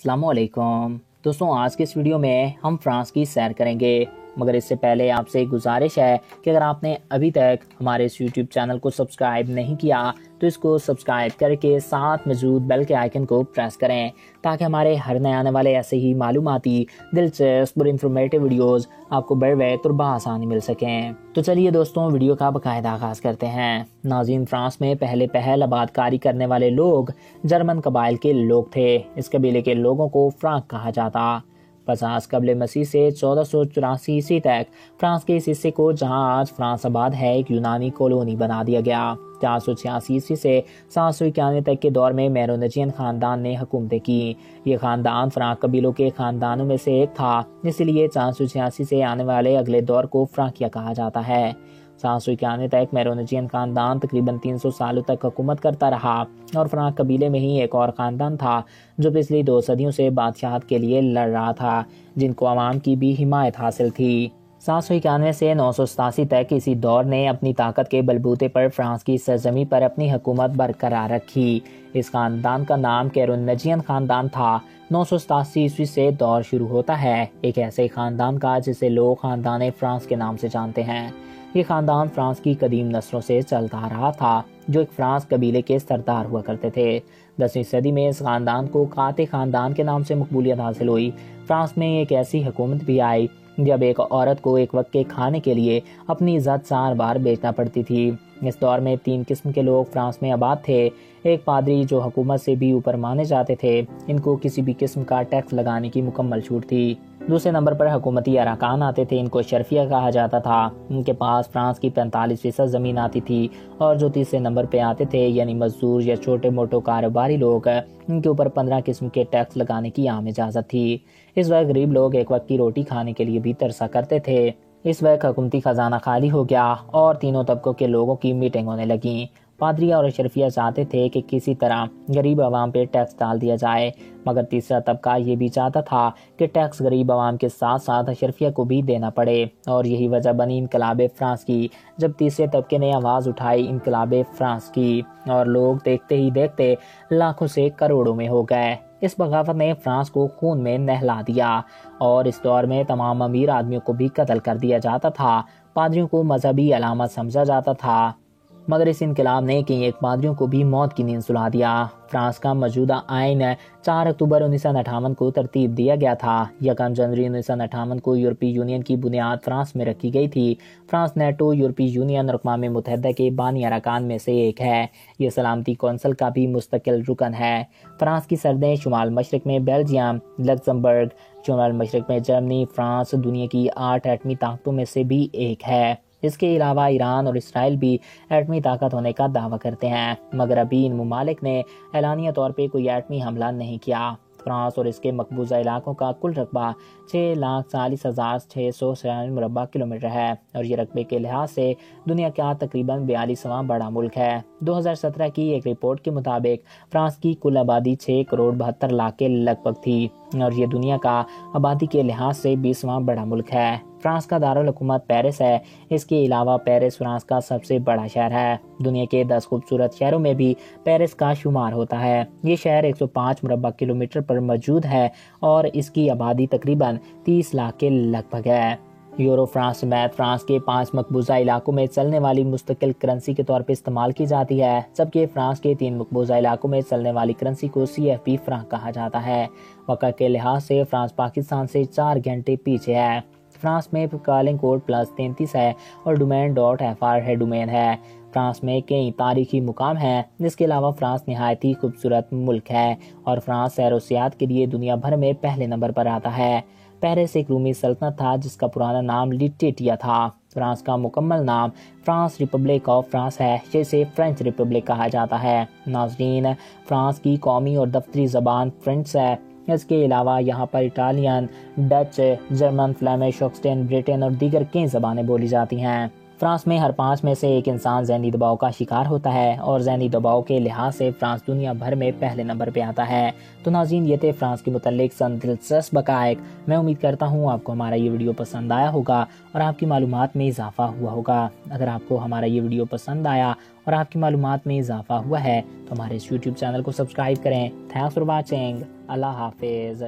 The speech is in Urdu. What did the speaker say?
السلام علیکم دوستوں، آج کے اس ویڈیو میں ہم فرانس کی سیر کریں گے، مگر اس سے پہلے آپ سے گزارش ہے کہ اگر آپ نے ابھی تک ہمارے اس یوٹیوب چینل کو سبسکرائب نہیں کیا تو اس کو سبسکرائب کر کے ساتھ موجود بیل کے آئیکن کو پریس کریں تاکہ ہمارے ہر نئے آنے والے ایسے ہی معلوماتی دلچسپ اور انفارمیٹیو ویڈیوز آپ کو بر وقت اور بآسانی مل سکیں۔ تو چلیے دوستوں، ویڈیو کا باقاعدہ آغاز کرتے ہیں۔ ناظرین، فرانس میں پہل آباد کاری کرنے والے لوگ جرمن قبائل کے لوگ تھے۔ اس قبیلے کے لوگوں کو فرانک کہا جاتا۔ 50 قبل مسیح سے 1484 عیسوی تک فرانس کے اس حصے کو، جہاں آج فرانس آباد ہے، ایک یونانی کالونی بنا دیا گیا۔ 486 عیسوی سے 791 تک کے دور میں میرونجین خاندان نے حکومتیں کی۔ یہ خاندان فرانک قبیلوں کے خاندانوں میں سے ایک تھا، اس لیے 486 سے آنے والے اگلے دور کو فرانکیا کہا جاتا ہے۔ 791 تک میرونجین خاندان تقریباً 300 سالوں تک حکومت کرتا رہا، اور فرانک قبیلے میں ہی ایک اور خاندان تھا جو پچھلی 2 صدیوں سے بادشاہت کے لیے لڑ رہا تھا، جن کو عوام کی بھی حمایت حاصل تھی۔ 791 سے 987 تک اسی دور نے اپنی طاقت کے بلبوتے پر فرانس کی سرزمین پر اپنی حکومت برقرار رکھی۔ اس خاندان کا نام کیرونجین خاندان تھا۔ 987 عیسوی سے دور شروع ہوتا ہے ایک ایسے خاندان کا جسے لوگ خاندان فرانس کے نام سے جانتے ہیں۔ یہ خاندان فرانس کی قدیم نسلوں سے چلتا آ رہا تھا، جو ایک فرانس قبیلے کے سردار ہوا کرتے تھے۔ 10ویں صدی میں اس خاندان کو قاطع خاندان کے نام سے مقبولیت حاصل ہوئی۔ فرانس میں ایک ایسی حکومت بھی آئی جب ایک عورت کو ایک وقت کے کھانے کے لیے اپنی عزت 4 بار بیچنا پڑتی تھی۔ اس دور میں 3 قسم کے لوگ فرانس میں آباد تھے۔ ایک پادری جو حکومت سے بھی اوپر مانے جاتے تھے، ان کو کسی بھی قسم کا ٹیکس لگانے کی مکمل چھوٹ تھی۔ دوسرے نمبر پر حکومتی اراکان آتے تھے، ان کو اشرفیہ کہا جاتا تھا۔ ان کے پاس فرانس کی 45% زمین آتی تھی، اور جو تیسرے نمبر پہ آتے تھے یعنی مزدور یا چھوٹے موٹے کاروباری لوگ، ان کے اوپر 15 قسم کے ٹیکس لگانے کی عام اجازت تھی۔ اس وقت غریب لوگ ایک وقت کی روٹی کھانے کے لیے بھی ترسا کرتے تھے۔ اس وقت حکومتی خزانہ خالی ہو گیا اور تینوں طبقوں کے لوگوں کی میٹنگ ہونے لگیں۔ پادری اور اشرفیہ چاہتے تھے کہ کسی طرح غریب عوام پہ ٹیکس ڈال دیا جائے، مگر تیسرا طبقہ یہ بھی چاہتا تھا کہ ٹیکس غریب عوام کے ساتھ ساتھ اشرفیہ کو بھی دینا پڑے، اور یہی وجہ بنی انقلاب فرانس کی، جب تیسرے طبقے نے آواز اٹھائی انقلاب فرانس کی، اور لوگ دیکھتے ہی دیکھتے لاکھوں سے کروڑوں میں ہو گئے۔ اس بغاوت نے فرانس کو خون میں نہلا دیا، اور اس دور میں تمام امیر آدمیوں کو بھی قتل کر دیا جاتا تھا۔ پادریوں کو مذہبی علامت سمجھا جاتا تھا، مگر اس انقلاب نے کئی ایک پادریوں کو بھی موت کی نیند سلا دیا۔ فرانس کا موجودہ آئین 4 اکتوبر 1958 کو ترتیب دیا گیا تھا۔ 1 جنوری 1958 کو یورپی یونین کی بنیاد فرانس میں رکھی گئی تھی۔ فرانس نیٹو، یورپی یونین اور اقوام متحدہ کے بانی ارکان میں سے ایک ہے۔ یہ سلامتی کونسل کا بھی مستقل رکن ہے۔ فرانس کی سرحدیں شمال مشرق میں بیلجیم، لکسمبرگ، شمال مشرق میں جرمنی۔ فرانس دنیا کی 8 ایٹمی طاقتوں میں سے بھی ایک ہے۔ اس کے علاوہ ایران اور اسرائیل بھی ایٹمی طاقت ہونے کا دعویٰ کرتے ہیں، مگر ابھی ان ممالک نے اعلانیہ طور پہ کوئی ایٹمی حملہ نہیں کیا۔ فرانس اور اس کے مقبوضہ علاقوں کا کل رقبہ 6,40,696 مربع کلومیٹر ہے، اور یہ رقبے کے لحاظ سے دنیا کا تقریباً 42واں بڑا ملک ہے۔ 2017 کی ایک رپورٹ کے مطابق فرانس کی کل آبادی 6 کروڑ 72 لاکھ کے لگ بھگ تھی، اور یہ دنیا کا آبادی کے لحاظ سے 20واں بڑا ملک ہے۔ فرانس کا دارالحکومت پیرس ہے۔ اس کے علاوہ پیرس فرانس کا سب سے بڑا شہر ہے۔ دنیا کے 10 خوبصورت شہروں میں بھی پیرس کا شمار ہوتا ہے۔ یہ شہر 105 مربع کلومیٹر پر موجود ہے، اور اس کی آبادی تقریباً 30 لاکھ کے لگ بھگ ہے۔ یورو فرانس سمیت فرانس کے 5 مقبوضہ علاقوں میں چلنے والی مستقل کرنسی کے طور پر استعمال کی جاتی ہے، جبکہ فرانس کے 3 مقبوضہ علاقوں میں چلنے والی کرنسی کو CFP فرانک کہا جاتا ہے۔ وقت کے لحاظ سے فرانس پاکستان سے 4 گھنٹے پیچھے ہے۔ فرانس میں کالنگ کوڈ +33 ہے، اور ڈومین.fr ہے ڈومین ہے۔ فرانس میں کئی تاریخی مقام ہیں۔ اس کے علاوہ فرانس نہایت ہی خوبصورت ملک ہے، اور فرانس سیر و سیاحت کے لیے دنیا بھر میں پہلے نمبر پر آتا ہے۔ پیرس ایک رومی سلطنت تھا جس کا پرانا نام لیٹیٹیا تھا۔ فرانس کا مکمل نام فرانس ریپبلک آف فرانس ہے، جسے فرینچ ریپبلک کہا جاتا ہے۔ ناظرین، فرانس کی قومی اور دفتری زبان فرینچ ہے۔ اس کے علاوہ یہاں پر اٹالین، ڈچ، جرمن، فلیمش، آکسٹین، بریٹن اور دیگر کئی زبانیں بولی جاتی ہیں۔ فرانس میں ہر 5 میں سے ایک انسان ذہنی دباؤ کا شکار ہوتا ہے، اور ذہنی دباؤ کے لحاظ سے فرانس دنیا بھر میں پہلے نمبر پہ آتا ہے۔ تو ناظرین، یہ تھے فرانس کے متعلق چند دلچسپ حقائق۔ میں امید کرتا ہوں آپ کو ہمارا یہ ویڈیو پسند آیا ہوگا اور آپ کی معلومات میں اضافہ ہوا ہوگا۔ اگر آپ کو ہمارا یہ ویڈیو پسند آیا اور آپ کی معلومات میں اضافہ ہوا ہے تو ہمارے اس یوٹیوب چینل کو سبسکرائب کریں۔ Thanks for watching. اللہ حافظ۔